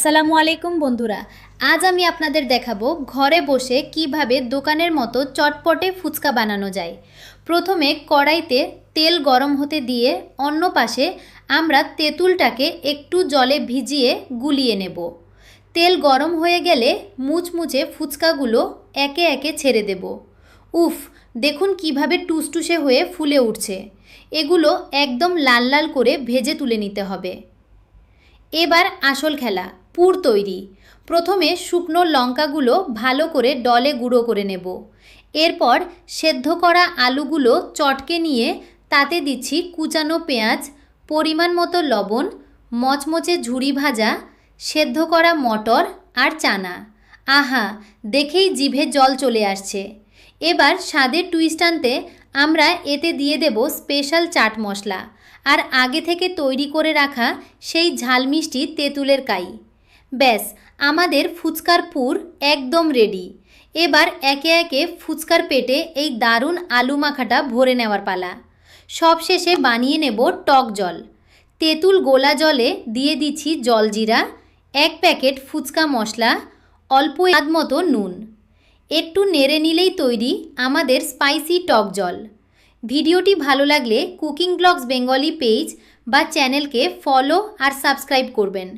আসসালামু আলাইকুম বন্ধুরা। আজ আমি আপনাদের দেখাবো ঘরে বসে কিভাবে দোকানের মতো চটপটে ফুচকা বানানো যায়। প্রথমে কড়াইতে তেল গরম হতে দিয়ে অন্য পাশে আমরা তেঁতুলটাকে একটু জলে ভিজিয়ে গুলিয়ে নেব। তেল গরম হয়ে গেলে মুচমুচে ফুচকাগুলো একে একে ছেড়ে দেব। উফ, দেখুন কিভাবে টুসটুসে হয়ে ফুলে উঠছে। এগুলো একদম লাল লাল করে ভেজে তুলে নিতে হবে। এবার আসল খেলা, পুর তৈরি। প্রথমে শুকনো লঙ্কাগুলো ভালো করে ডলে গুঁড়ো করে নেব। এরপর সেদ্ধ করা আলুগুলো চটকে নিয়ে তাতে দিচ্ছি কুচানো পেঁয়াজ, পরিমাণ মতো লবণ, মচমচে ঝুরি ভাজা সেদ্ধ করা মটর আর চানা। আহা, দেখেই জিভে জল চলে আসছে। এবার স্বাদের টুইস্ট আনতে আমরা এতে দিয়ে দেব স্পেশাল চাট মশলা আর আগে থেকে তৈরি করে রাখা সেই ঝালমিষ্টি তেঁতুলের কাই। ব্যাস, আমাদের ফুচকার পুর একদম রেডি। এবার একে একে ফুচকার পেটে এই দারুণ আলু মাখাটা ভরে নেওয়ার পালা। সবশেষে বানিয়ে নেব টক জল। তেঁতুল গোলা জলে দিয়ে দিচ্ছি জলজিরা, 1 প্যাকেট ফুচকা মশলা, অল্প স্বাদ মতো নুন। একটু নেড়ে নিলেই তৈরি আমাদের স্পাইসি টক জল। ভিডিওটি ভালো লাগলে কুকিং ব্লগস বেঙ্গলি পেজ বা চ্যানেলকে ফলো আর সাবস্ক্রাইব করবেন।